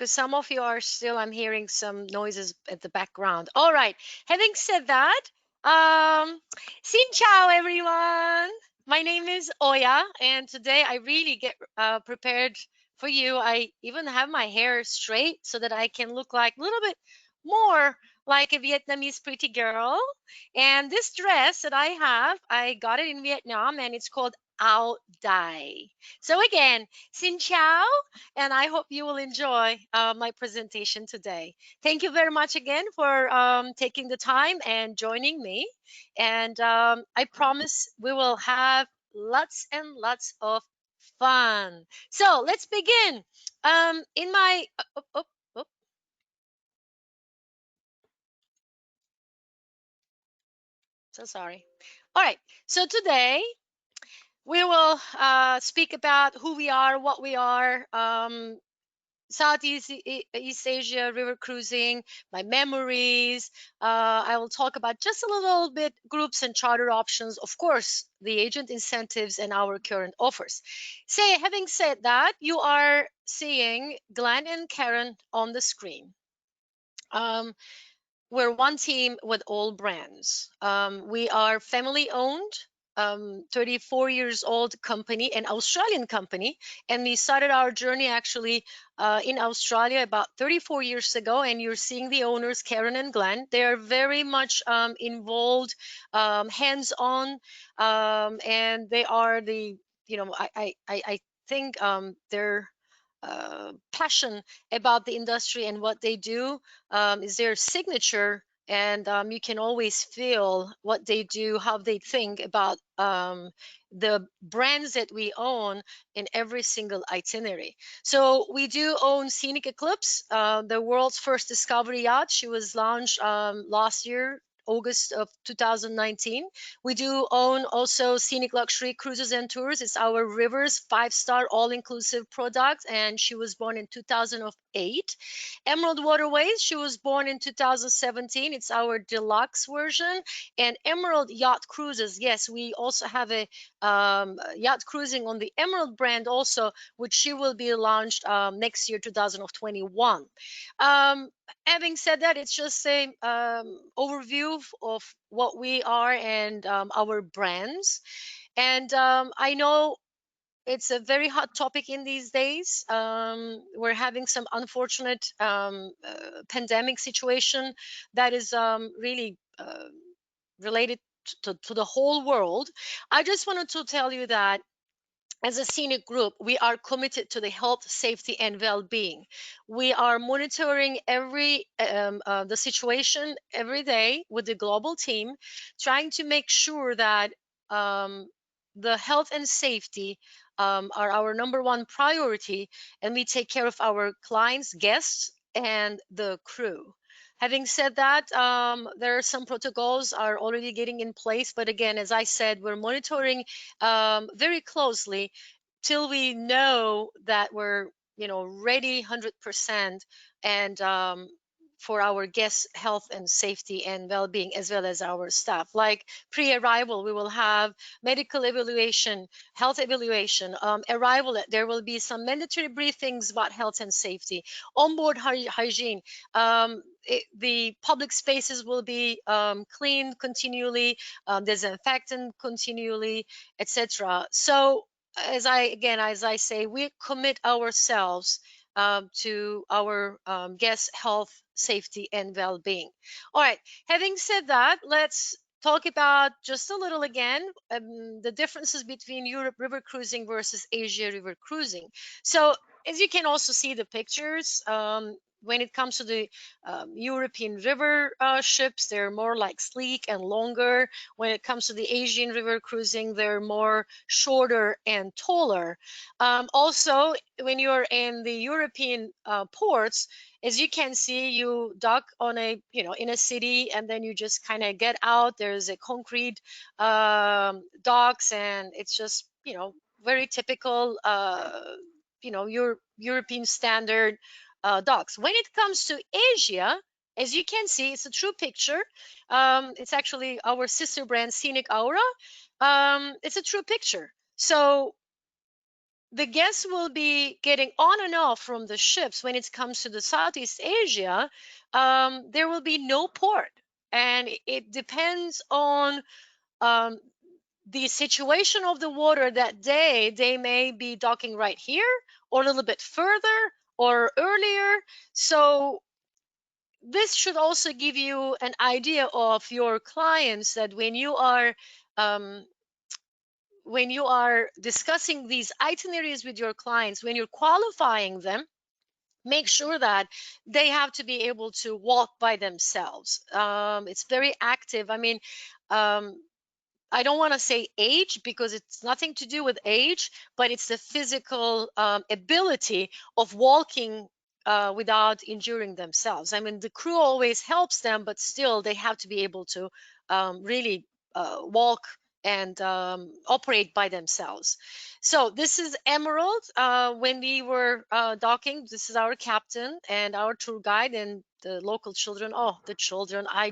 because some of you are still, I'm hearing some noises at the background. All right. Having said that, xin chào everyone. My name is Oya, and today I really get prepared for you. I even have my hair straight so that I can look like a little bit more like a Vietnamese pretty girl. And this dress that I got it in Vietnam, and it's called Ao Dai. So again, xin chào, and I hope you will enjoy my presentation today. Thank you very much again for taking the time and joining me. And I promise we will have lots and lots of fun. So let's begin. In my, so sorry. All right. So today we will speak about who we are, what we are, Southeast East Asia river cruising, my memories. I will talk about just a little bit groups and charter options, of course, the agent incentives and our current offers. Having said that, you are seeing Glenn and Karen on the screen. We're one team with all brands. We are family owned, 34 years old company, an Australian company, and we started our journey actually in Australia about 34 years ago. And you're seeing the owners, Karen and Glenn. They are very much involved, hands-on, and they are the, I think they're passion about the industry and what they do is their signature, and you can always feel what they do, how they think about the brands that we own in every single itinerary. So we do own Scenic Eclipse, the world's first discovery yacht. She was launched last year, August of 2019. We do own also Scenic Luxury Cruises and Tours. It's our Rivers 5-star all-inclusive product, and she was born in 2008. Emerald Waterways, she was born in 2017. It's our deluxe version. And Emerald Yacht Cruises, yes, we also have a yacht cruising on the Emerald brand also, which she will be launched next year, 2021. Having said that, it's just a overview of what we are and our brands. And I know it's a very hot topic in these days. We're having some unfortunate pandemic situation that is really related to the whole world. I just wanted to tell you that as a Scenic Group, we are committed to the health, safety, and well-being. We are monitoring the situation every day with the global team, trying to make sure that the health and safety are our number one priority, and we take care of our clients, guests, and the crew. Having said that, there are some protocols are already getting in place, but again, as I said, we're monitoring very closely till we know that we're ready 100% and for our guests' health and safety and well-being, as well as our staff. Like pre-arrival, we will have medical evaluation, health evaluation. Arrival, there will be some mandatory briefings about health and safety. Onboard hygiene. The public spaces will be cleaned continually, disinfectant continually, etc. So as I say, we commit ourselves to our guests' health, safety, and well-being. All right. Having said that, let's talk about just a little again the differences between Europe river cruising versus Asia river cruising. So as you can also see the pictures, when it comes to the European river ships, they're more like sleek and longer. When it comes to the Asian river cruising, they're more shorter and taller. Also, when you're in the European ports, as you can see, you dock on in a city, and then you just kind of get out. There's a concrete docks, and it's just, very typical, your European standard docks. When it comes to Asia, as you can see, it's a true picture. It's actually our sister brand, Scenic Aura. It's a true picture. So the guests will be getting on and off from the ships. When it comes to the Southeast Asia, there will be no port, and it depends on um, the situation of the water that day. They may be docking right here, or a little bit further, or earlier. So this should also give you an idea of your clients, that um, when you are discussing these itineraries with your clients, when you're qualifying them, make sure that they have to be able to walk by themselves. It's very active. I mean, um, I don't want to say age, because it's nothing to do with age, but it's the physical ability of walking without injuring themselves. I mean, the crew always helps them, but still they have to be able to really walk and operate by themselves. So this is Emerald. When we were docking, this is our captain and our tour guide and the local children. Oh, the children! I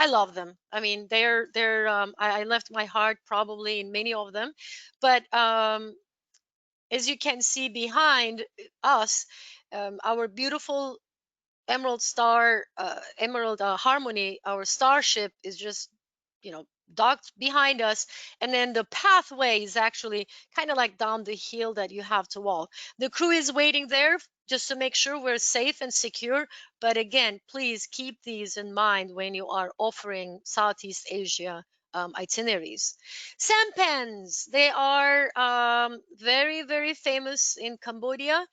love them. I mean, I left my heart probably in many of them, but as you can see behind us, our beautiful Emerald Harmony, our starship is just, docked behind us, and then the pathway is actually kind of like down the hill that you have to walk. The crew is waiting there just to make sure we're safe and secure. But again, please keep these in mind when you are offering Southeast Asia itineraries. Sampans, they are very, very famous in Cambodia.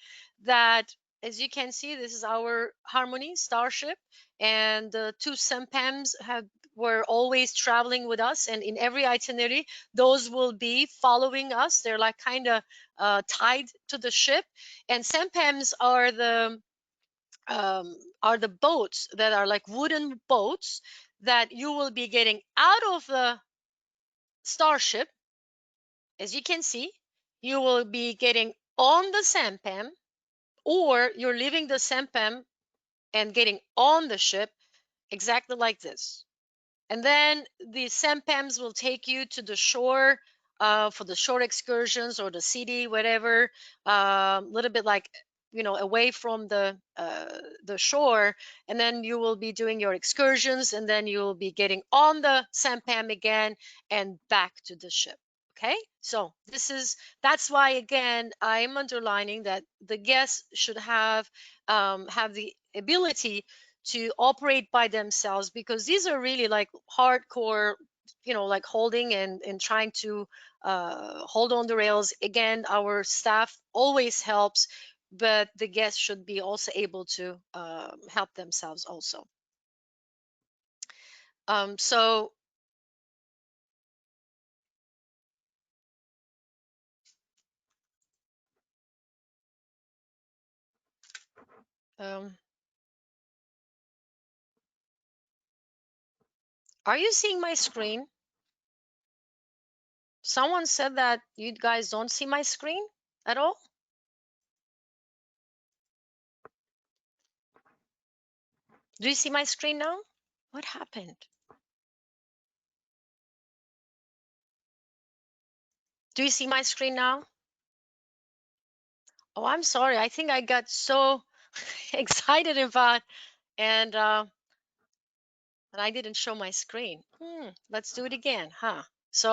That, as you can see, this is our Harmony Starship, and the two sampans were always traveling with us, and in every itinerary, those will be following us. They're like kind of tied to the ship, and sampans are the boats that are like wooden boats that you will be getting out of the starship. As you can see, you will be getting on the sampan, or you're leaving the sampan and getting on the ship, exactly like this. And then the sampans will take you to the shore for the shore excursions, or the city, whatever. A little bit like, away from the shore, and then you will be doing your excursions, and then you will be getting on the sampan again and back to the ship. Okay, so that's why, again, I'm underlining that the guests should have the ability to operate by themselves, because these are really like hardcore, like holding and trying to hold on the rails. Again, our staff always helps, but the guests should be also able to help themselves also. So um, are you seeing my screen? Someone said that you guys don't see my screen at all. Do you see my screen now? What happened? Do you see my screen now? Oh, I'm sorry. I think I got so excited about, and I didn't show my screen. Let's do it again, huh? So,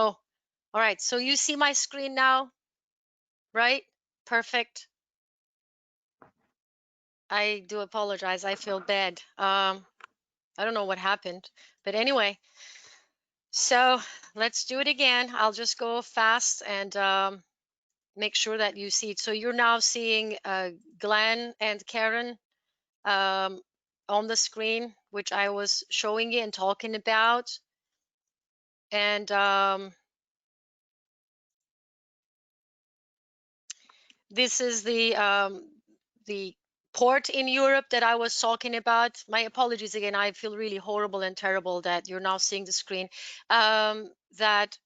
all right. So you see my screen now, right? Perfect. I do apologize. I feel bad. I don't know what happened, but anyway. So let's do it again. I'll just go fast and make sure that you see it. So you're now seeing Glenn and Karen um, on the screen, which I was showing you and talking about. And this is the port in Europe that I was talking about. My apologies again. I feel really horrible and terrible that you're now seeing the screen. That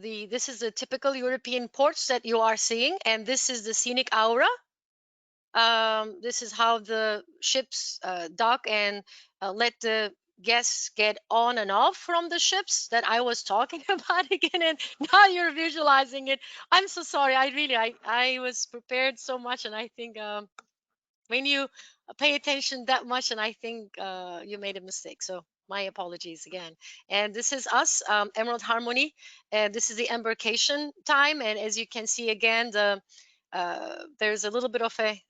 this is the typical European ports that you are seeing, and this is the scenic aura. This is how the ships dock and let the guests get on and off from the ships that I was talking about again, and now you're visualizing it. I'm so sorry. I was prepared so much, and I think when you pay attention that much, and I think you made a mistake. So my apologies again. And this is us, Emerald Harmony, and this is the embarkation time. And as you can see again, there's a little bit of a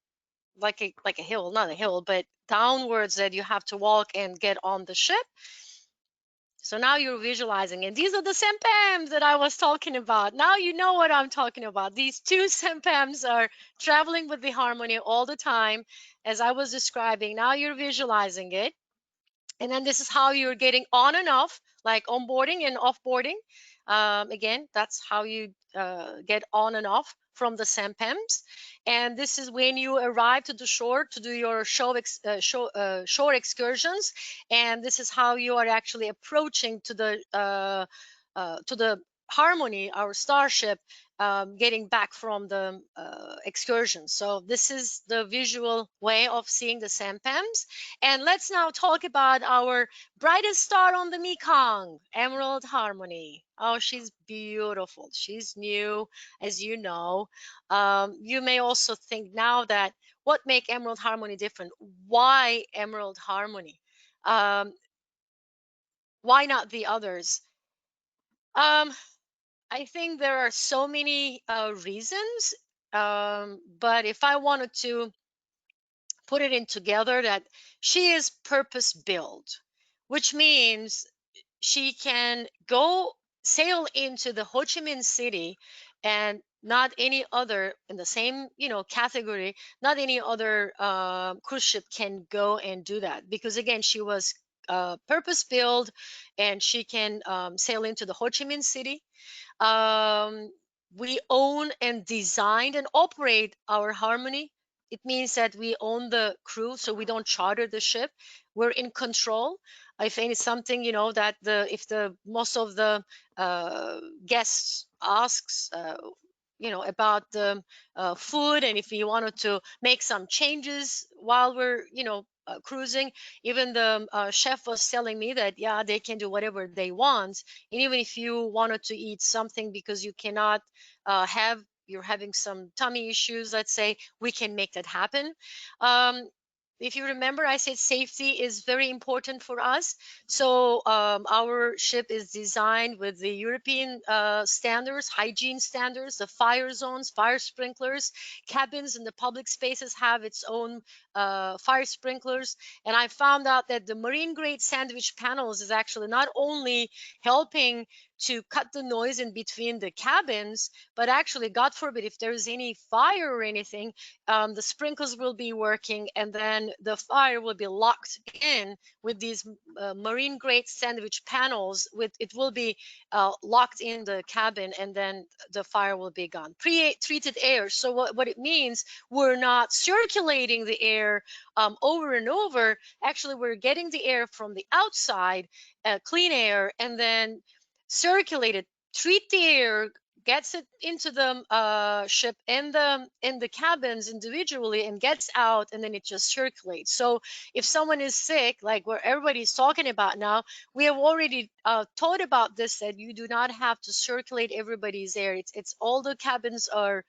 like a hill, not a hill, but downwards that you have to walk and get on the ship. So now you're visualizing, and these are the sempams that I was talking about. Now you know what I'm talking about. These two sempams are traveling with the harmony all the time, as I was describing. Now you're visualizing it. And then this is how you're getting on and off, like onboarding and offboarding. Again, that's how you get on and off from the sampans. And this is when you arrive to the shore to do your shore excursions. And this is how you are actually approaching to the Harmony, our starship, getting back from the excursion. So this is the visual way of seeing the sampans. And let's now talk about our brightest star on the Mekong, Emerald Harmony. Oh, she's beautiful. She's new, as you know. You may also think now that what make Emerald Harmony different? Why Emerald Harmony? Um, why not the others? Um, I think there are so many reasons, but if I wanted to put it in together, that she is purpose built, which means she can go sail into the Ho Chi Minh City, and not any other in the same category, not any other cruise ship can go and do that, because again she was purpose built, and she can sail into the Ho Chi Minh City. um, we own and design and operate our Harmony. It means that we own the crew, so we don't charter the ship. We're in control. If any something, that the if the most of the guests asks, about the food, and if we wanted to make some changes while we're, cruising, even the chef was telling me that yeah, they can do whatever they want. And even if you wanted to eat something because you cannot have you're having some tummy issues, let's say, we can make that happen. um, if you remember, I said safety is very important for us. So our ship is designed with the European standards, hygiene standards, the fire zones, fire sprinklers. Cabins in the public spaces have its own fire sprinklers. And I found out that the marine grade sandwich panels is actually not only helping to cut the noise in between the cabins, but actually, God forbid, if there's any fire or anything, the sprinklers will be working, and then the fire will be locked in with these marine grade sandwich panels. With it will be locked in the cabin, and then the fire will be gone. Pre-treated air. So what it means, we're not circulating the air over and over. Actually, we're getting the air from the outside, clean air, and then circulate it, treat the air, gets it into the ship in the cabins individually, and gets out, and then it just circulates. So if someone is sick, like where everybody's talking about now, we have already thought about this, that you do not have to circulate everybody's air. It's all the cabins are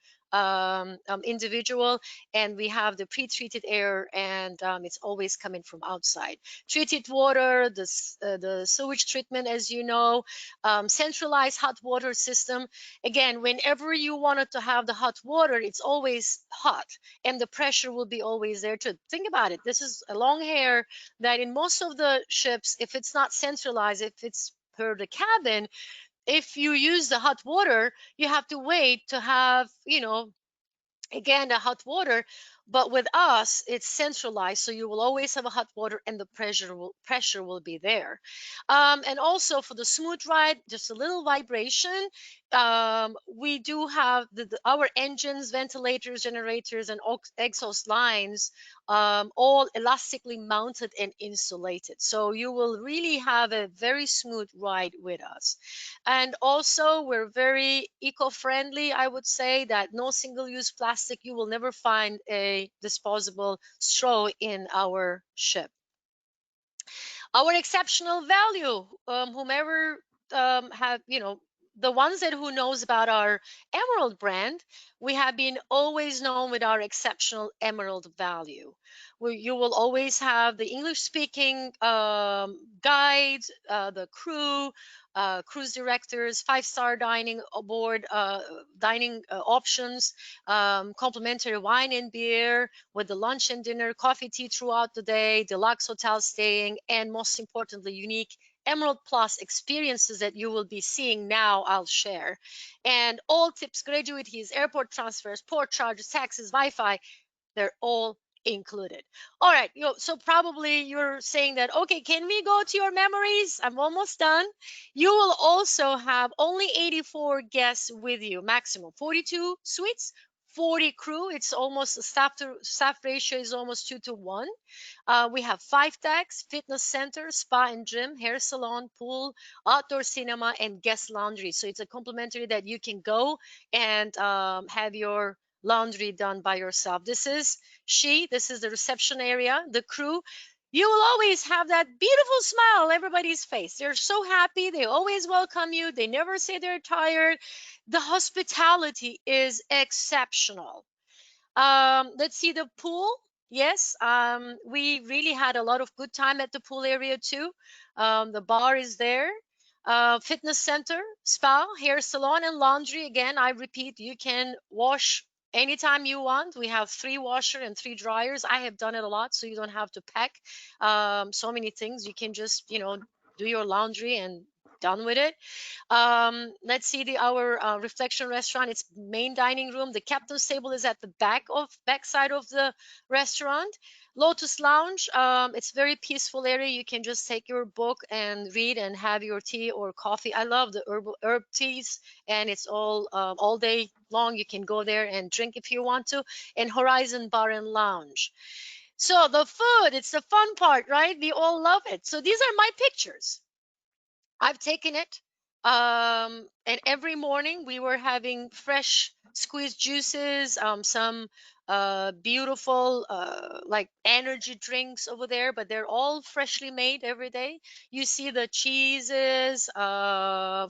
individual, and we have the pre-treated air, and it's always coming from outside. Treated water, the sewage treatment, as you know, centralized hot water system. Again, whenever you wanted to have the hot water, it's always hot, and the pressure will be always there too. Think about it. This is a long hair that in most of the ships, if it's not centralized, if it's per the cabin, if you use the hot water, you have to wait to have, again, the hot water. But with us, it's centralized, so you will always have a hot water, and the pressure will be there. And also for the smooth ride, just a little vibration. We do have our engines, ventilators, generators, and exhaust lines, all elastically mounted and insulated, so you will really have a very smooth ride with us. And also, we're very eco-friendly. I would say that no single-use plastic. You will never find a disposable straw in our ship. Our exceptional value, whomever have, the ones that who knows about our emerald brand, we have been always known with our exceptional emerald value, where you will always have the English speaking guides, the crew, cruise directors, five-star dining aboard, dining options, complimentary wine and beer with the lunch and dinner, coffee, tea throughout the day, deluxe hotel staying, and most importantly, unique Emerald Plus experiences that you will be seeing now. I'll share. And all tips, gratuities, airport transfers, port charges, taxes, Wi Fi, they're all included. All right. So probably you're saying that, okay, can we go to your memories? I'm almost done. You will also have only 84 guests with you, maximum 42 suites. 40 crew. It's almost the staff ratio is almost 2 to 1. We have 5 decks, fitness center, spa and gym, hair salon, pool, outdoor cinema, and guest laundry. So it's a complimentary that you can go and have your laundry done by yourself. This is the reception area, the crew. You will always have that beautiful smile on everybody's face. They're so happy. They always welcome you. They never say they're tired. The hospitality is exceptional. Let's see the pool. Yes, we really had a lot of good time at the pool area too. The bar is there. Fitness center, spa, hair salon, and laundry. Again, I repeat, you can wash anytime you want. We have 3 washer and 3 dryers. I have done it a lot, so you don't have to pack so many things. You can just, do your laundry and done with it. Let's see our reflection restaurant. It's main dining room. The captain's table is at the back side of the restaurant. Lotus Lounge. It's very peaceful area. You can just take your book and read and have your tea or coffee. I love the herb teas, and it's all day long. You can go there and drink if you want to. And Horizon Bar and Lounge. So the food, it's the fun part, right? We all love it. So these are my pictures. I've taken it. And every morning we were having fresh squeezed juices, some beautiful like energy drinks over there, but they're all freshly made every day. You see the cheeses,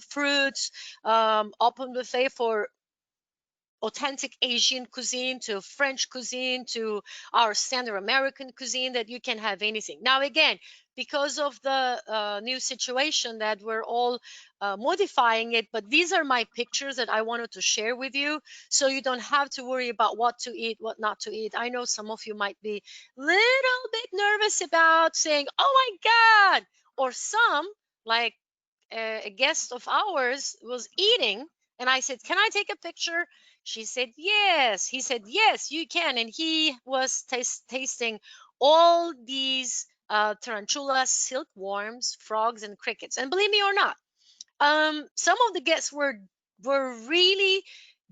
fruits, open buffet for authentic Asian cuisine to French cuisine to our standard American cuisine, that you can have anything. Now, again, because of the new situation that we're all modifying it, but these are my pictures that I wanted to share with you, so you don't have to worry about what to eat, what not to eat. I know some of you might be little bit nervous about saying, "Oh my God," or some, like a guest of ours was eating, and I said, "Can I take a picture?" She said, "Yes." He said, "Yes, you can." And he was tasting all these tarantulas, silkworms, frogs, and crickets. And believe me or not, some of the guests were really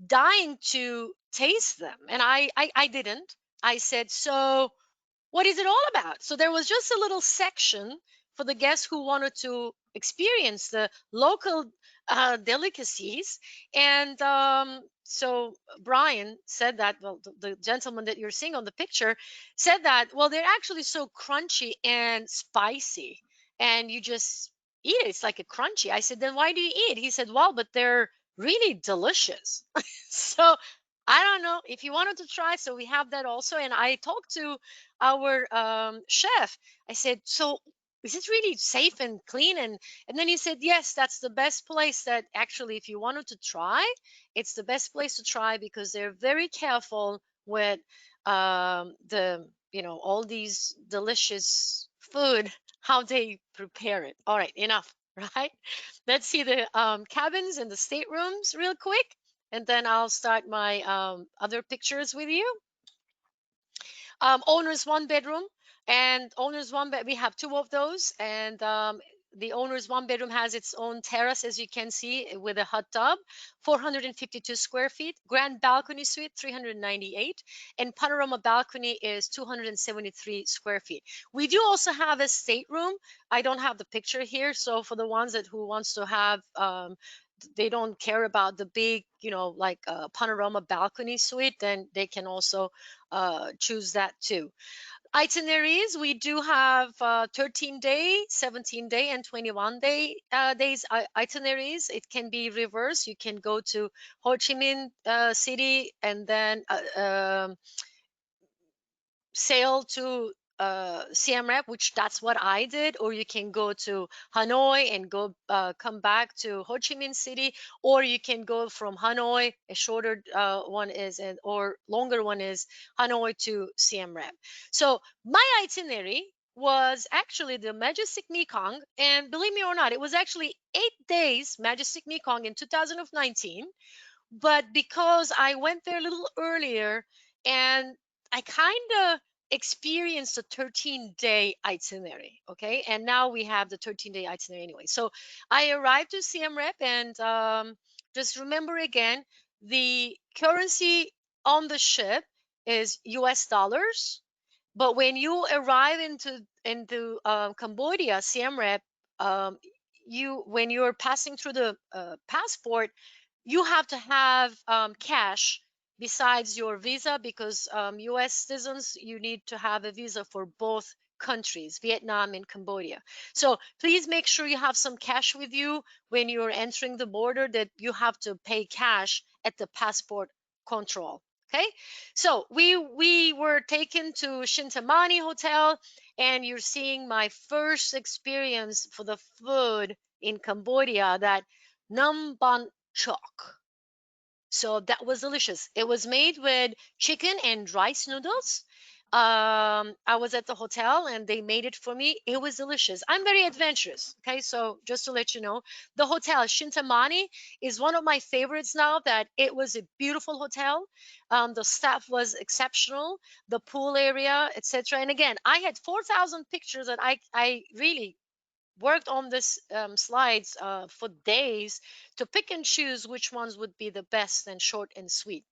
dying to taste them, and I didn't. I said, "So what is it all about?" So there was just a little section for the guests who wanted to experience the local delicacies. And so Brian said that, well, the gentleman that you're seeing on the picture said that, well, they're actually so crunchy and spicy, and you just eat it. It's like a crunchy. I said, then why do you eat? He said, well, but they're really delicious. So I don't know if you wanted to try. So we have that also. And I talked to our chef. I said, "So is it really safe and clean?" And then he said, "Yes, that's the best place that actually, if you wanted to try, it's the best place to try because they're very careful with all these delicious food, how they prepare it." All right, enough, right? Let's see the cabins and the staterooms real quick, and then I'll start my other pictures with you. Owner's one bedroom and owner's one bed. We have 2 of those, and the owner's one bedroom has its own terrace, as you can see, with a hot tub, 452 square feet. Grand balcony suite, 398, and panorama balcony is 273 square feet. We do also have a stateroom. I don't have the picture here, so for the ones that who wants to have they don't care about the big, like panorama balcony suite, then they can also choose that too. Itineraries, we do have 13-day, 17-day, and 21-day days itineraries. It can be reverse. You can go to Ho Chi Minh City and then sail to Siem Reap, which that's what I did, or you can go to Hanoi and go come back to Ho Chi Minh City, or you can go from Hanoi. A shorter one is, and or longer one is Hanoi to Siem Reap. So my itinerary was actually the Majestic Mekong, and believe me or not, it was actually 8 days Majestic Mekong in 2019, but because I went there a little earlier and I kind of experienced a 13-day itinerary. Okay. And now we have the 13-day itinerary anyway. So I arrived to Siem Reap and just remember again, the currency on the ship is US dollars. But when you arrive into Cambodia, Siem Reap, um, you when you're passing through the passport, you have to have cash besides your visa because US citizens, you need to have a visa for both countries, Vietnam and Cambodia. So please make sure you have some cash with you when you're entering the border, that you have to pay cash at the passport control. Okay, so we were taken to Shintamani Hotel, and you're seeing my first experience for the food in Cambodia, that Nam Ban Chok. So that was delicious. It was made with chicken and rice noodles. I was at the hotel and they made it for me. It was delicious. I'm very adventurous. Okay, so just to let you know, the hotel Shintamani is one of my favorites now. That it was a beautiful hotel. The staff was exceptional. The pool area, etc. And again, I had 4,000 pictures, and I really worked on this slides for days to pick and choose which ones would be the best and short and sweet.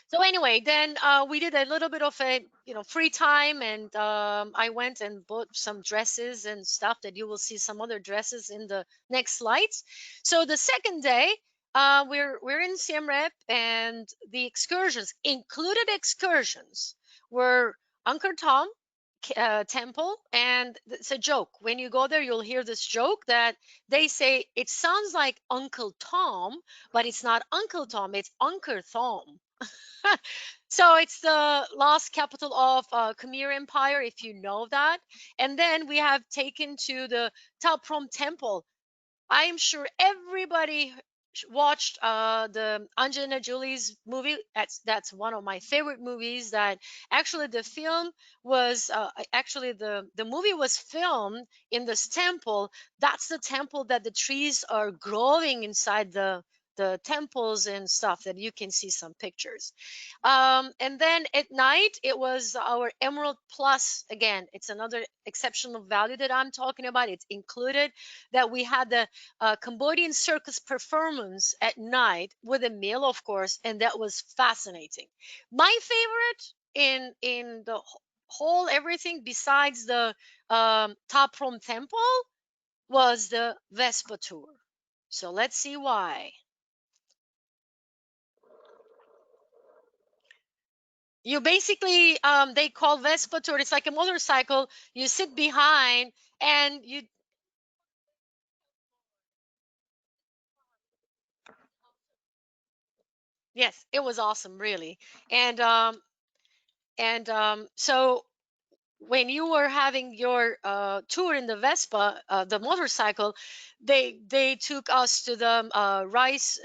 So anyway, then we did a little bit of a free time, and I went and bought some dresses and stuff that you will see some other dresses in the next slides. So the second day, we're in Siem Reap, and the excursions, included excursions, were Angkor Thom temple. And it's a joke. When you go there, you'll hear this joke that they say it sounds like Uncle Tom, but it's not Uncle Tom, it's Angkor Thom. So it's the lost capital of Khmer Empire, if you know that. And then we have taken to the Ta Prohm Temple. I am sure everybody watched the Angelina Jolie's movie. That's one of my favorite movies. That actually the film was actually the movie was filmed in this temple. That's the temple that the trees are growing inside the temples and stuff, that you can see some pictures. And then at night, it was our Emerald Plus. Again, it's another exceptional value that I'm talking about. It's included, that we had the Cambodian circus performance at night with a meal, of course, and that was fascinating. My favorite in the whole everything besides the Ta Prohm Temple was the Vespa tour. So let's see why. You basically they call Vespa tour. It's like a motorcycle. You sit behind and you. Yes, it was awesome, really. And so when you were having your tour in the Vespa, the motorcycle, they took us to the rice,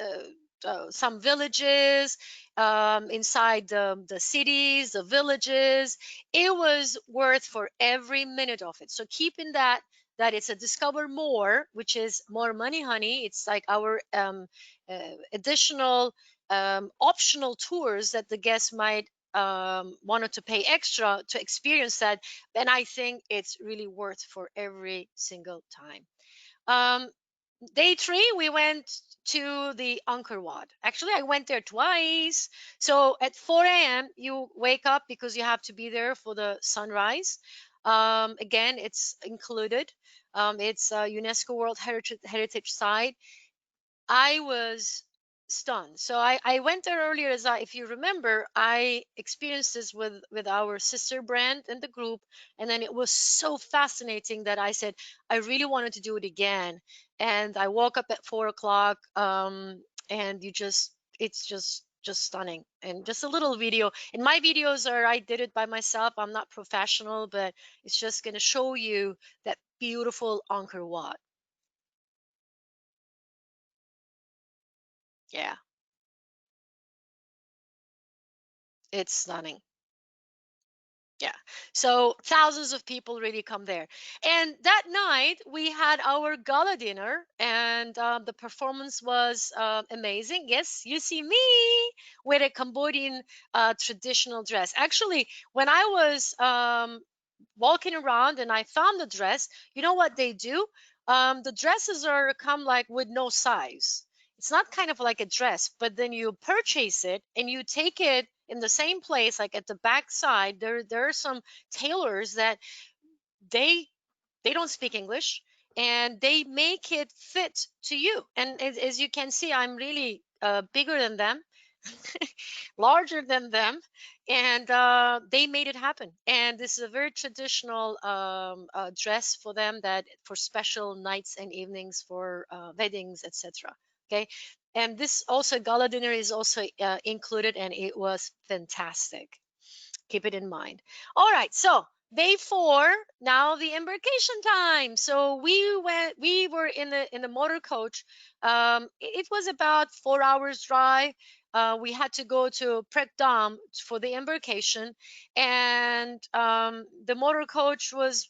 some villages inside the cities, the villages. It was worth for every minute of it. So keep in that it's a discover more, which is more money, honey. It's like our additional optional tours that the guests might wanted to pay extra to experience that, then I think it's really worth for every single time. Um, Day three, we went to the Angkor Wat. Actually, I went there twice. So at 4 a.m., you wake up because you have to be there for the sunrise. Again, it's included. It's a UNESCO World Heritage Site. I was stunned. So I went there earlier, as if you remember, I experienced this with our sister brand in the group, and then it was so fascinating that I said I really wanted to do it again. And I woke up at 4 o'clock, and it's just stunning. And just a little video. And my videos are, I did it by myself. I'm not professional, but it's just going to show you that beautiful Angkor Wat. Yeah, it's stunning. Yeah. So thousands of people really come there. And that night we had our gala dinner, and the performance was amazing. Yes, you see me with a Cambodian traditional dress. Actually, when I was walking around and I found the dress, you know what they do? The dresses are come like with no size. It's not kind of like a dress, but then you purchase it and you take it in the same place, like at the back side. There are some tailors that they they don't speak English, and they make it fit to you. And as you can see, I'm really bigger than them, larger than them, and they made it happen. And this is a very traditional dress for them, that for special nights and evenings, for weddings, etc. Okay, and this also gala dinner is also included, and it was fantastic. Keep it in mind. All right, so day four, now the embarkation time. So we were in the motor coach. It was about 4 hours drive. We had to go to Prek Dam for the embarkation, and the motor coach was.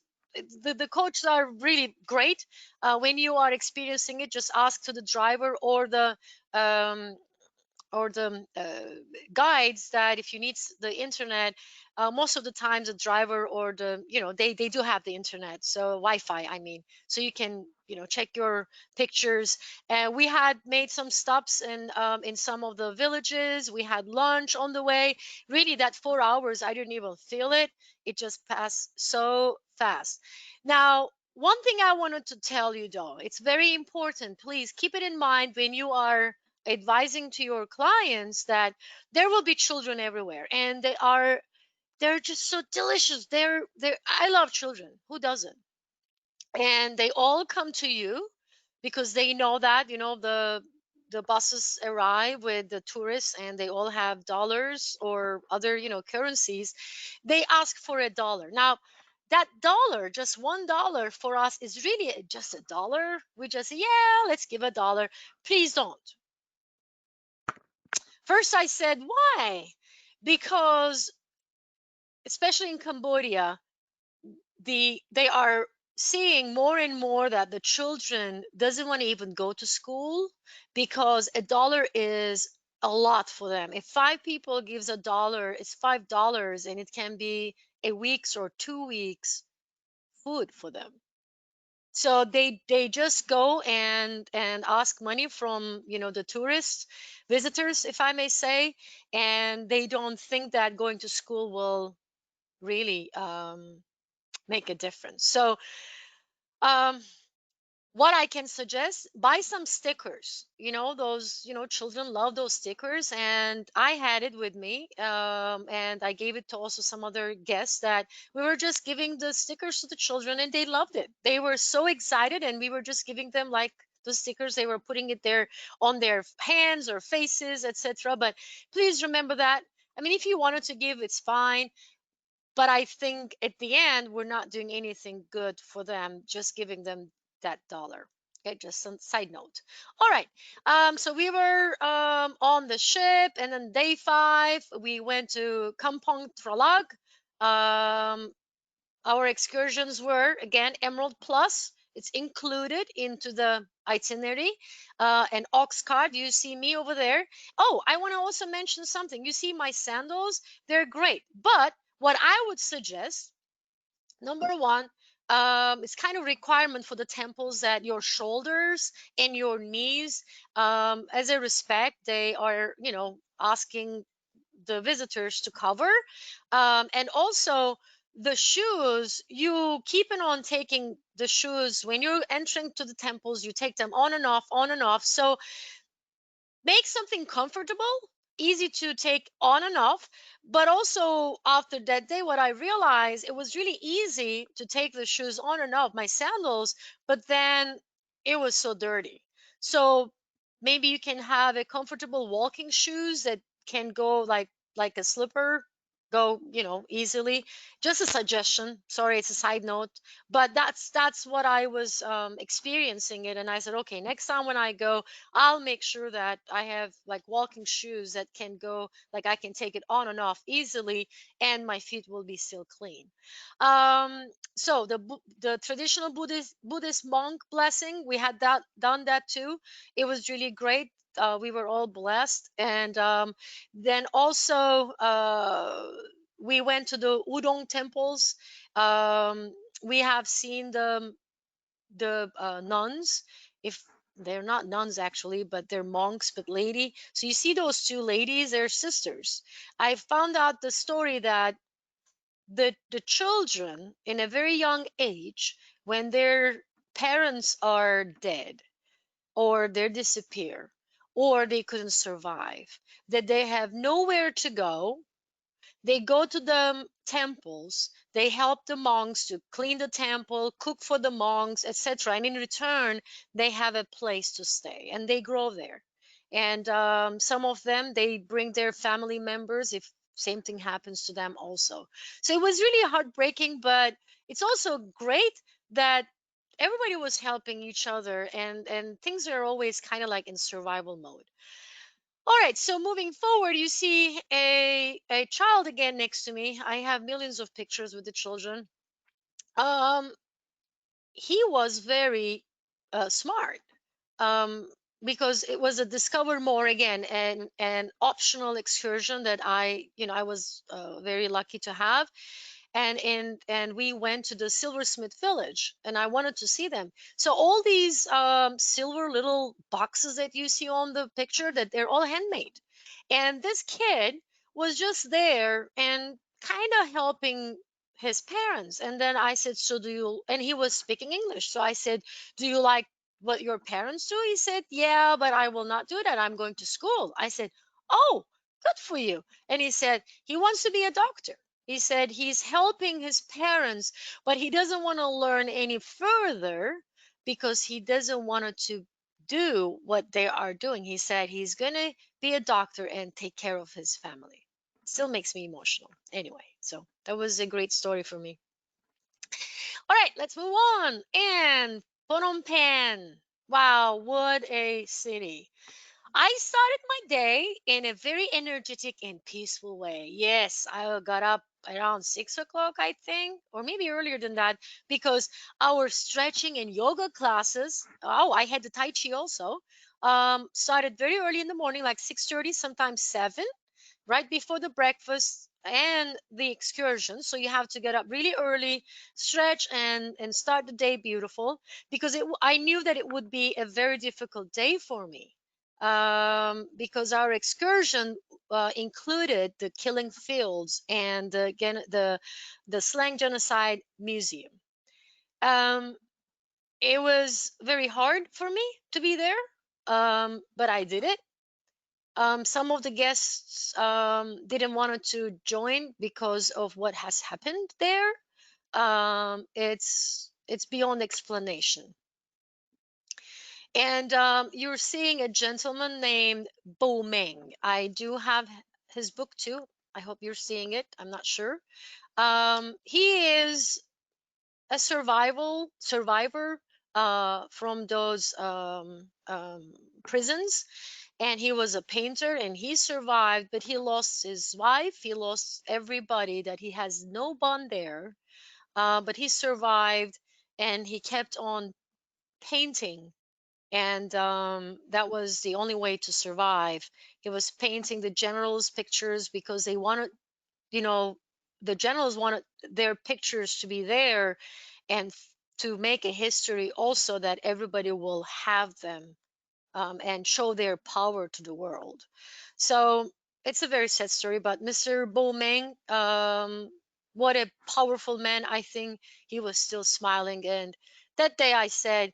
The coaches are really great. When you are experiencing it, just ask to the driver um, or the guides that if you need the internet, most of the times the driver or they do have the internet, so Wi-Fi, I mean, so you can check your pictures. And we had made some stops in some of the villages. We had lunch on the way. Really, that 4 hours, I didn't even feel it. It just passed so fast. Now, one thing I wanted to tell you, though, it's very important. Please keep it in mind when you are advising to your clients that there will be children everywhere, and they're just so delicious. They're I love children. Who doesn't? And they all come to you because they know that the buses arrive with the tourists, and they all have dollars or other currencies. They ask for a dollar. Now, that dollar, just $1 for us, is really just a dollar. We just say, yeah, let's give a dollar. Please don't. First, I said, why? Because, especially in Cambodia, they are seeing more and more that the children doesn't want to even go to school, because a dollar is a lot for them. If five people gives a dollar, it's $5, and it can be a week's or 2 weeks food for them. So they just go and ask money from the tourists, visitors, if I may say, and they don't think that going to school will really make a difference. So um, what I can suggest, buy some stickers. Those, children love those stickers. And I had it with me. And I gave it to also some other guests, that we were just giving the stickers to the children, and they loved it. They were so excited, and we were just giving them like the stickers. They were putting it there on their hands or faces, etc. But please remember that. I mean, if you wanted to give, it's fine, but I think at the end, we're not doing anything good for them, just giving them that dollar. Okay, just some side note. All right. So we were on the ship, and then day five, we went to Kampong Tralag. Um, our excursions were again Emerald Plus. It's included into the itinerary. An ox cart. You see me over there. Oh, I want to also mention something. You see my sandals? They're great. But what I would suggest, number one, it's kind of requirement for the temples that your shoulders and your knees, as a respect, they are, asking the visitors to cover. And also the shoes, you keep on taking the shoes when you're entering to the temples. You take them on and off, on and off. So make something comfortable, easy to take on and off. But also after that day, what I realized, it was really easy to take the shoes on and off, my sandals, but then it was so dirty. So maybe you can have a comfortable walking shoes that can go like a slipper, go, easily. Just a suggestion. Sorry, it's a side note, but that's what I was experiencing it, and I said, okay, next time when I go, I'll make sure that I have like walking shoes that can go, like I can take it on and off easily, and my feet will be still clean. So the traditional Buddhist monk blessing, we had that done that too. It was really great. We were all blessed, and then also we went to the udon temples. Um, we have seen the nuns, if they're not nuns actually, but they're monks, but lady. So you see those two ladies, they're sisters. I found out the story that the children in a very young age, when their parents are dead or they disappear or they couldn't survive, that they have nowhere to go, they go to the temples, they help the monks to clean the temple, cook for the monks, etc. And in return, they have a place to stay and they grow there. And some of them, they bring their family members if same thing happens to them also. So it was really heartbreaking, but it's also great that everybody was helping each other, and things are always kind of like in survival mode. All right, so moving forward, you see a child again next to me. I have millions of pictures with the children. Um, he was very smart, um, because it was a discover more again, and an optional excursion that I was very lucky to have. And we went to the silversmith village, and I wanted to see them. So all these silver little boxes that you see on the picture, that they're all handmade. And this kid was just there and kind of helping his parents. And then I said, so do you, and he was speaking English, so I said, do you like what your parents do? He said, yeah, but I will not do that, I'm going to school. I said, oh, good for you. And he said he wants to be a doctor. He said he's helping his parents, but he doesn't want to learn any further because he doesn't want to do what they are doing. He said he's going to be a doctor and take care of his family. Still makes me emotional. Anyway, so that was a great story for me. All right, let's move on. And Phnom Penh. Wow, what a city. I started my day in a very energetic and peaceful way. Yes, I got up around 6 o'clock, I think, or maybe earlier than that, because our stretching and yoga classes, oh, I had the Tai Chi also, started very early in the morning, like 6:30, sometimes 7, right before the breakfast and the excursion. So you have to get up really early, stretch, and start the day beautiful, because I knew that it would be a very difficult day for me, because our excursion included the killing fields and the Slang Genocide Museum. Um, it was very hard for me to be there, but I did it. Some of the guests didn't want to join because of what has happened there. It's beyond explanation. And you're seeing a gentleman named Bo Meng. I do have his book too. I hope you're seeing it. I'm not sure. He is a survivor from those prisons, and he was a painter, and he survived, but he lost his wife, he lost everybody, that he has no bond there, but he survived, and he kept on painting, and that was the only way to survive. He was painting the generals pictures because they wanted, you know the generals wanted their pictures to be there, and to make a history also, that everybody will have them, and show their power to the world. So it's a very sad story, but Mr. Bo Meng, what a powerful man. I think he was still smiling. And that day I said,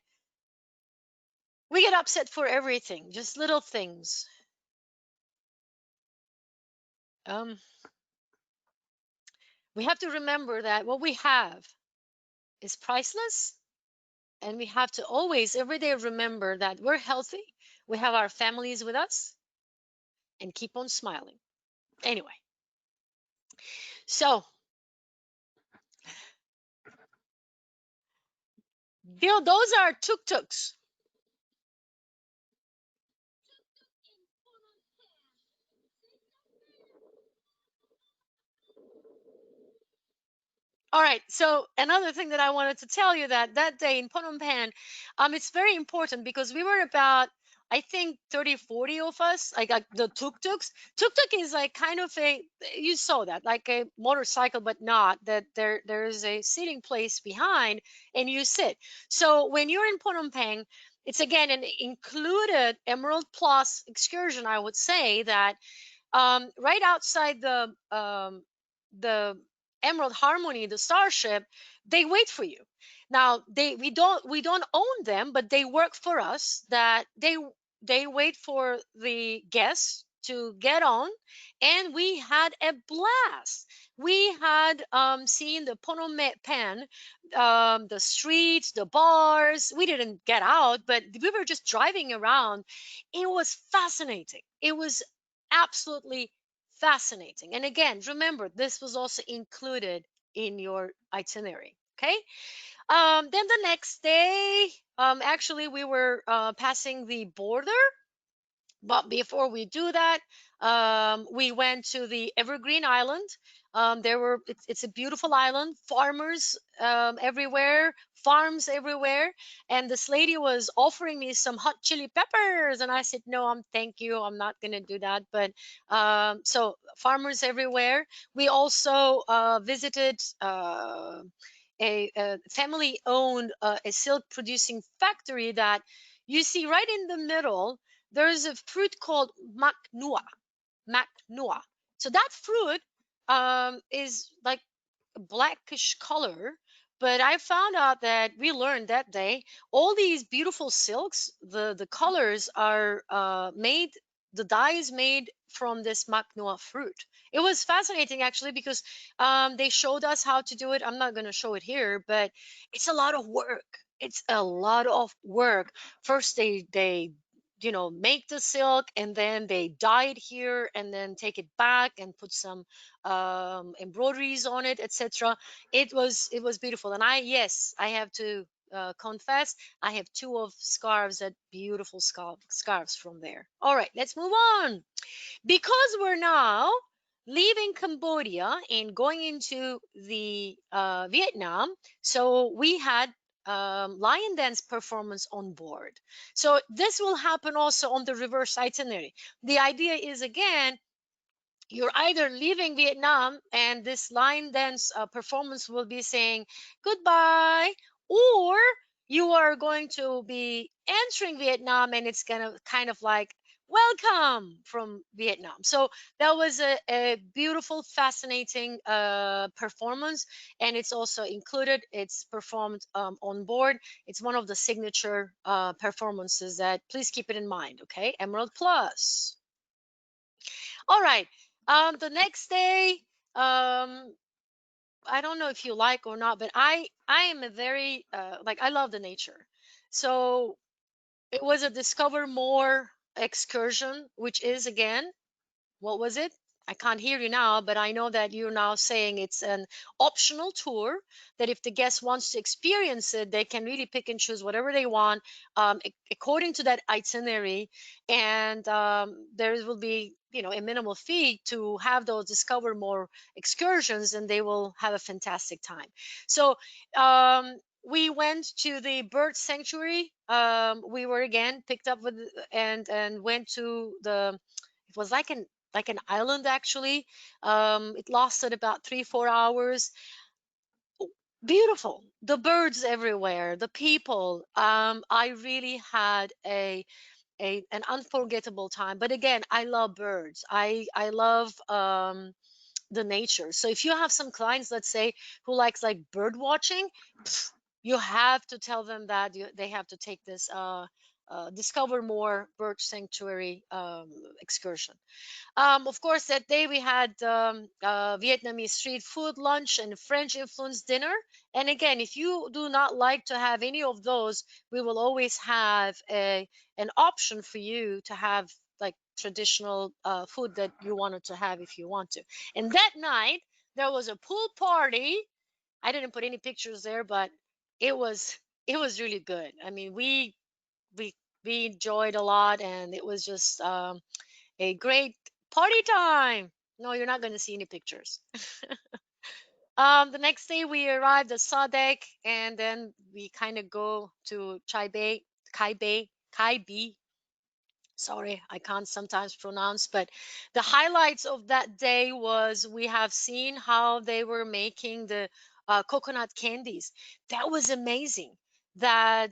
we get upset for everything, just little things. Um, we have to remember that what we have is priceless, and we have to always, every day, remember that we're healthy, we have our families with us, and keep on smiling. Anyway, so those are tuk-tuks. All right. So another thing that I wanted to tell you, that that day in Phnom Penh, it's very important because we were about, I think, 30, 40 of us, like the tuk-tuks. Tuk-tuk is like kind of a, you saw that, like a motorcycle, but not that there is a seating place behind and you sit. So when you're in Phnom Penh, it's again an included Emerald Plus excursion, I would say that right outside the Emerald Harmony, the starship, they wait for you. Now we don't own them, but they work for us. That they wait for the guests to get on, and we had a blast. We had seen the Phnom Penh, the streets, the bars. We didn't get out, but we were just driving around. It was fascinating. It was absolutely fascinating. And again, remember, this was also included in your itinerary. Okay. Then the next day, actually, we were passing the border, but before we do that, we went to the Evergreen Island. It's a beautiful island, farmers everywhere, farms everywhere. And this lady was offering me some hot chili peppers. And I said, no, thank you. I'm not going to do that. But so farmers everywhere. We also visited a family owned a silk producing factory that you see right in the middle. There's a fruit called maknua. Maknua. So that fruit is like a blackish color. But I found out that we learned that day all these beautiful silks, the colors are made, the dye is made from this maknua fruit. It was fascinating actually because they showed us how to do it. I'm not going to show it here, but it's a lot of work. It's a lot of work. First, they make the silk, and then they dye it here and then take it back and put some embroideries on it, etc. It was beautiful. And I have to confess, I have two of scarves, that beautiful scarves from there. All right, let's move on. Because we're now leaving Cambodia and going into the Vietnam, so we had lion dance performance on board. So this will happen also on the reverse itinerary. The idea is, again, you're either leaving Vietnam and this line dance performance will be saying goodbye, or you are going to be entering Vietnam and it's gonna kind of like welcome from Vietnam. So that was a beautiful, fascinating performance, and it's also included. It's performed on board. It's one of the signature performances that, please keep it in mind. Okay, Emerald Plus. All right. The next day, I don't know if you like or not, but I am a very like, I love the nature. So it was a discover more excursion, which is, again, what was it? I can't hear you now, but I know that you're now saying it's an optional tour, that if the guest wants to experience it, they can really pick and choose whatever they want according to that itinerary. And there will be, a minimal fee to have those discover more excursions, and they will have a fantastic time. So we went to the bird sanctuary. We were again picked up with and went to the, it was like an island actually. It lasted about 3 4 hours. Beautiful, the birds everywhere, the people. I really had an unforgettable time. But again, I love birds. I love the nature. So if you have some clients, let's say, who likes like bird watching, you have to tell them that they have to take this discover more bird sanctuary excursion. Of course, that day we had Vietnamese street food, lunch, and French influenced dinner. And again, if you do not like to have any of those, we will always have an option for you to have like traditional food that you wanted to have if you want to. And that night, there was a pool party. I didn't put any pictures there, but it was it was really good. I mean, we we enjoyed a lot, and it was just a great party time. No, you're not going to see any pictures. The next day we arrived at Sadek, and then we kind of go to Kai Bay. Sorry, I can't sometimes pronounce, but the highlights of that day was we have seen how they were making the coconut candies. That was amazing. That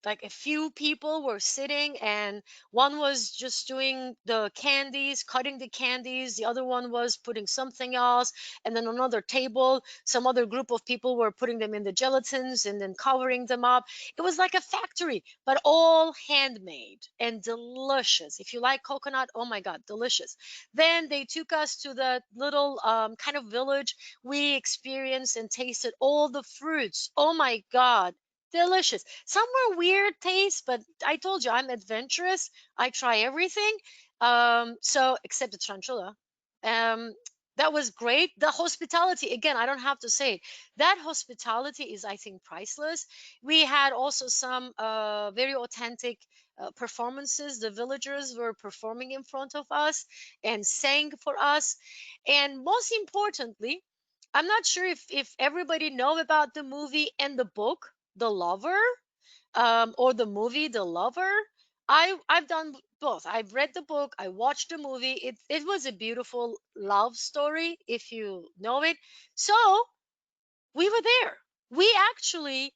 like a few people were sitting, and one was just doing the candies, cutting the candies, the other one was putting something else, and then another table some other group of people were putting them in the gelatins and then covering them up. It was like a factory, but all handmade and delicious. If you like coconut, oh my God, delicious. Then they took us to the little kind of village. We experienced and tasted all the fruits. Oh my God, delicious. Some were weird taste, but I told you I'm adventurous. I try everything. So except the tarantula. Um, that was great. The hospitality, again, I don't have to say it. That hospitality is, I think, priceless. We had also some very authentic performances. The villagers were performing in front of us and sang for us. And most importantly, I'm not sure if everybody know about the movie and the book, The Lover, or the movie The Lover. I've done both. I've read the book, I watched the movie. It was a beautiful love story, if you know it. So we were there. We actually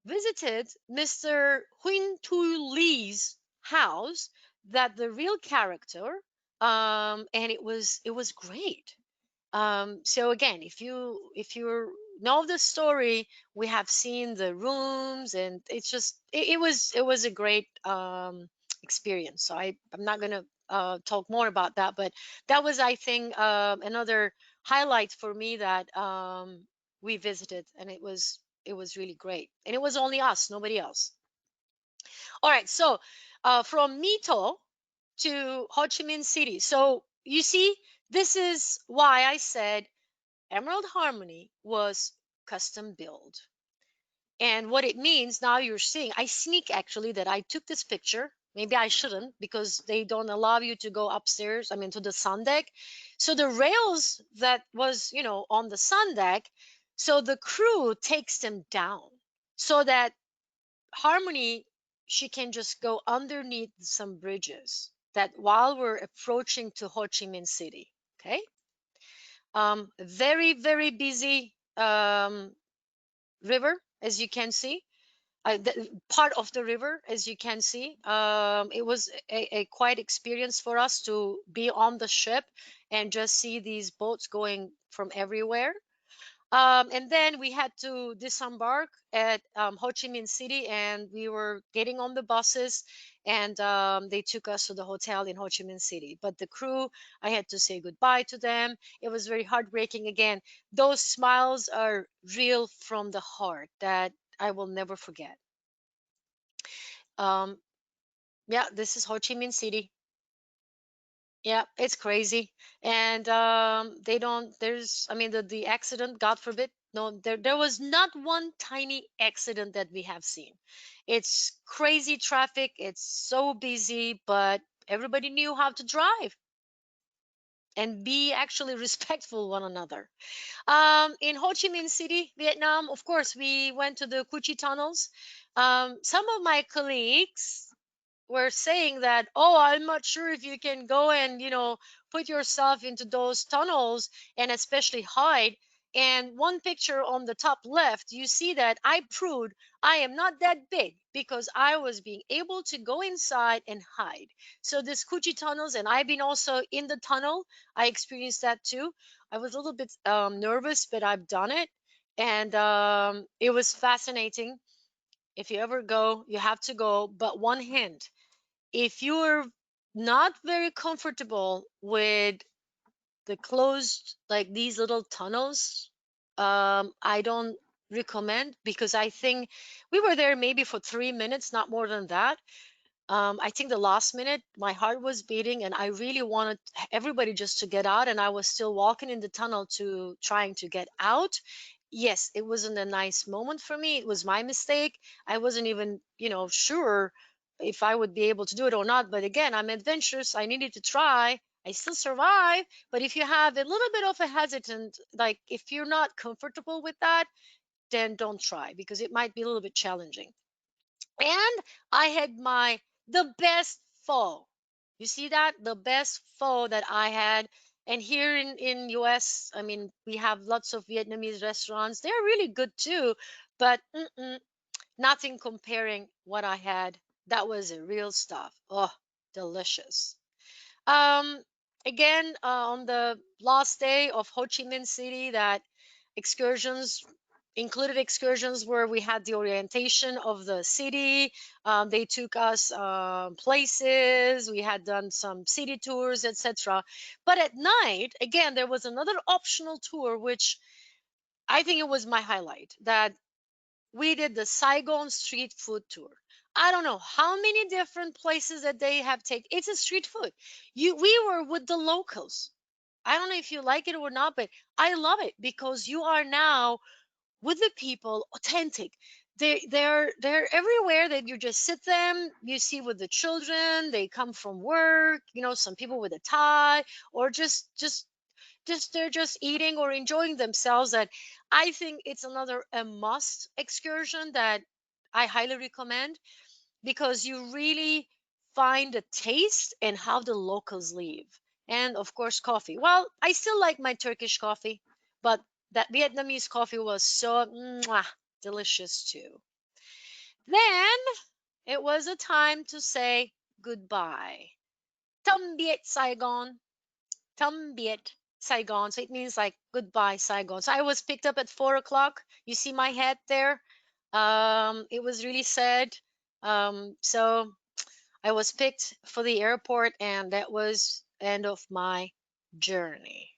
visited Mr. Huyn Tu Lee's house, that the real character, and it was great. So again, if you know the story, we have seen the rooms, and it was a great experience. So I'm not gonna talk more about that, but that was, I think, another highlight for me that we visited, and it was really great, and it was only us, nobody else. All right, so from Mito to Ho Chi Minh City. So you see, this is why I said Emerald Harmony was custom built. And what it means, now you're seeing, I sneak actually that I took this picture. Maybe I shouldn't, because they don't allow you to go upstairs, I mean, to the sun deck. So the rails that was, on the sun deck, so the crew takes them down so that Harmony, she can just go underneath some bridges that while we're approaching to Ho Chi Minh City. Okay. Very, very busy river, as you can see. Part of the river, as you can see. It was a quite experience for us to be on the ship and just see these boats going from everywhere. And then we had to disembark at Ho Chi Minh City, and we were getting on the buses, and they took us to the hotel in Ho Chi Minh City. But the crew, I had to say goodbye to them. It was very heartbreaking. Again, those smiles are real from the heart that I will never forget. Um, yeah, this is Ho Chi Minh City. Yeah, it's crazy. And they don't, there's, I mean, the accident, God forbid, no, there was not one tiny accident that we have seen. It's crazy traffic, it's so busy, but everybody knew how to drive and be actually respectful one another. In Ho Chi Minh City, Vietnam, of course, we went to the Cu Chi tunnels. Some of my colleagues were saying that, oh, I'm not sure if you can go and, put yourself into those tunnels and especially hide. And one picture on the top left, you see that I proved I am not that big because I was being able to go inside and hide. So this Kuchi tunnels, and I've been also in the tunnel. I experienced that too. I was a little bit nervous, but I've done it, and it was fascinating. If you ever go, you have to go. But one hint, if you're not very comfortable with the closed, like these little tunnels, I don't recommend, because I think we were there maybe for 3 minutes, not more than that. I think the last minute, my heart was beating, and I really wanted everybody just to get out. And I was still walking in the tunnel to trying to get out. Yes, it wasn't a nice moment for me. It was my mistake. I wasn't even, sure if I would be able to do it or not. But again, I'm adventurous. I needed to try. I still survive. But if you have a little bit of a hesitant, like if you're not comfortable with that, then don't try, because it might be a little bit challenging. And I had the best pho. You see that? The best pho that I had. And here in US, I mean, we have lots of Vietnamese restaurants. They're really good too, but nothing comparing what I had. That was a real stuff. Oh, delicious. Um, Again, on the last day of Ho Chi Minh City, that excursions included excursions where we had the orientation of the city. They took us places. We had done some city tours, etc. But at night, again, there was another optional tour, which I think it was my highlight. That we did the Saigon street food tour. I don't know how many different places that they have taken. It's a street food. We were with the locals. I don't know if you like it or not, but I love it because you are now with the people, authentic. They're everywhere. That you just sit them. You see with the children. They come from work. Some people with a tie, or just they're just eating or enjoying themselves. That I think it's another a must excursion that I highly recommend, because you really find a taste and how the locals live. And of course, coffee. Well, I still like my Turkish coffee, but that Vietnamese coffee was so delicious too. Then it was a time to say goodbye. Tạm biệt Saigon. Tạm biệt Saigon. So it means like goodbye Saigon. So I was picked up at 4 o'clock. You see my head there. It was really sad. So I was picked for the airport, and that was end of my journey.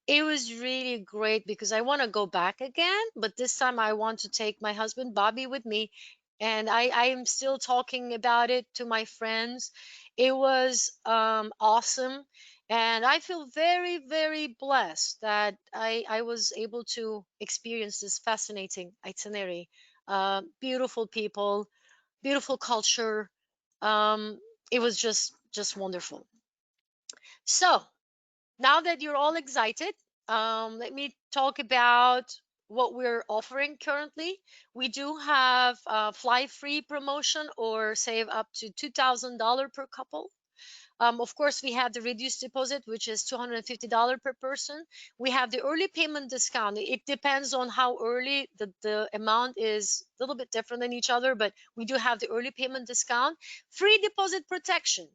It was really great because I want to go back again, but this time I want to take my husband Bobby with me. And I am still talking about it to my friends. It was awesome. And I feel very, very blessed that I was able to experience this fascinating itinerary. Beautiful people, beautiful culture. Um, it was just wonderful. So now that you're all excited, let me talk about what we're offering currently. We do have fly free promotion, or save up to $2,000 per couple. Of course, we have the reduced deposit, which is $250 per person. We have the early payment discount. It depends on how early the amount is a little bit different than each other, but we do have the early payment discount. Free deposit protection.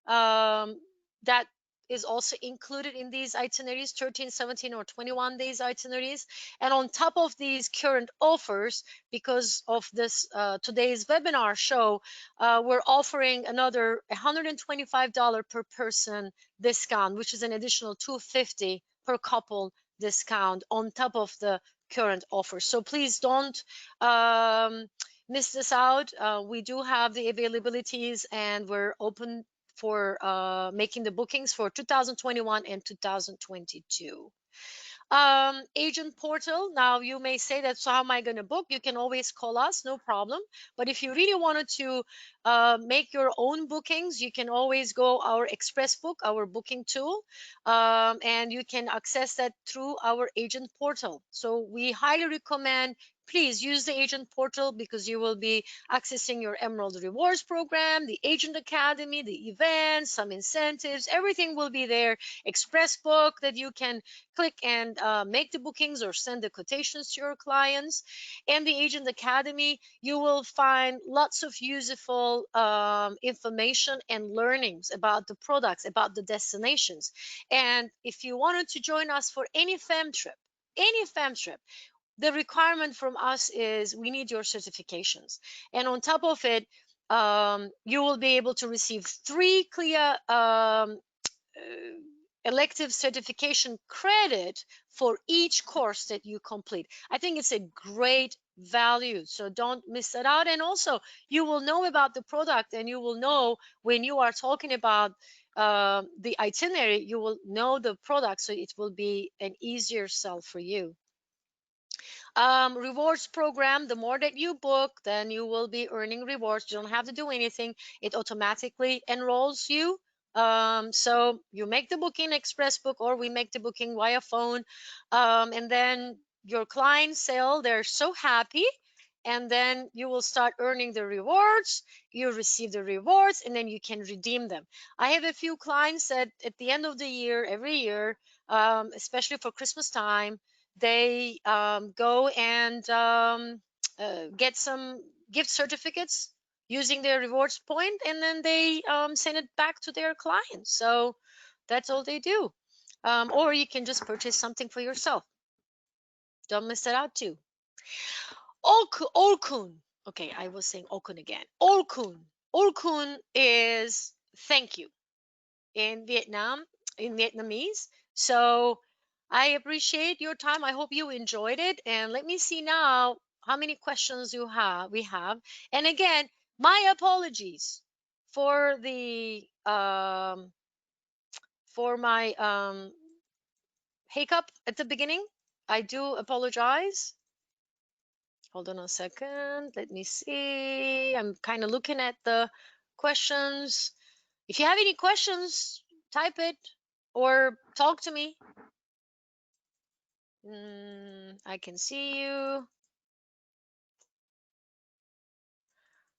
That is also included in these itineraries, 13, 17, or 21 days itineraries. And on top of these current offers, because of this today's webinar show, we're offering another $125 per person discount, which is an additional $250 per couple discount on top of the current offer. So please don't miss this out. We do have the availabilities, and we're open for making the bookings for 2021 and 2022. Agent portal. Now you may say that, so how am I going to book? You can always call us, no problem. But if you really wanted to make your own bookings, you can always go our express book, our booking tool, and you can access that through our agent portal. So we highly recommend, please use the agent portal, because you will be accessing your Emerald Rewards program, the Agent Academy, the events, some incentives, everything will be there. Express book that you can click and make the bookings or send the quotations to your clients. And the Agent Academy, you will find lots of useful information and learnings about the products, about the destinations. And if you wanted to join us for any fam trip, the requirement from us is we need your certifications. And on top of it, you will be able to receive 3 clear elective certification credit for each course that you complete. I think it's a great value, so don't miss that out. And also, you will know about the product, and you will know when you are talking about the itinerary, you will know the product, so it will be an easier sell for you. Rewards program, the more that you book, then you will be earning rewards. You don't have to do anything. It automatically enrolls you. So you make the booking express book, or we make the booking via phone. And then your clients sell, they're so happy. And then you will start earning the rewards. You receive the rewards, and then you can redeem them. I have a few clients that at the end of the year, every year, especially for Christmas time, they go and get some gift certificates using their rewards point, and then they send it back to their clients. So that's all they do. Or you can just purchase something for yourself. Don't miss that out too. Olkun. Okay, I was saying Okun again. Olkun. Olkun is thank you in Vietnam, in Vietnamese. So I appreciate your time. I hope you enjoyed it. And let me see now how many questions we have. And again, my apologies for the for my hiccup at the beginning. I do apologize. Hold on a second. Let me see. I'm kind of looking at the questions. If you have any questions, type it or talk to me. I can see you.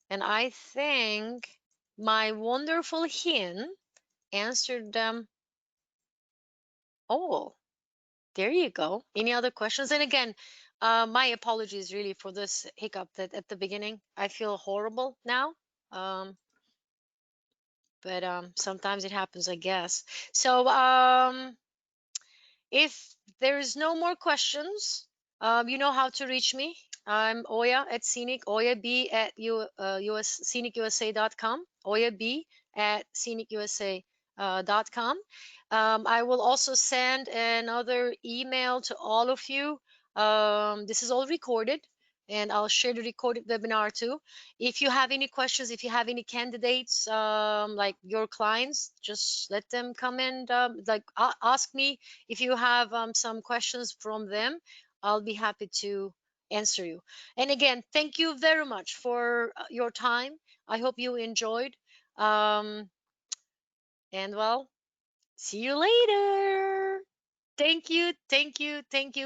And I think my wonderful Hin answered them all. There you go. Any other questions? And again, my apologies really for this hiccup that at the beginning. I feel horrible now. But sometimes it happens, I guess. So if there's no more questions, you know how to reach me. I'm Oya at Scenic, Oya B at scenicusa.com, Oya B at scenicusa.com. I will also send another email to all of you. This is all recorded, and I'll share the recorded webinar too. If you have any questions, if you have any candidates, like your clients, just let them come and ask me. If you have some questions from them, I'll be happy to answer you. And again, thank you very much for your time. I hope you enjoyed. Um, and well, see you later. Thank you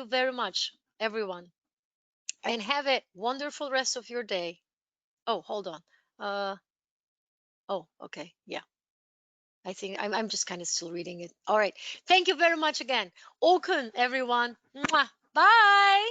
very much, everyone. And have a wonderful rest of your day. Oh, hold on. Uh, oh, okay. Yeah. I think I'm just kind of still reading it. All right. Thank you very much again. Okun, everyone. Mwah. Bye.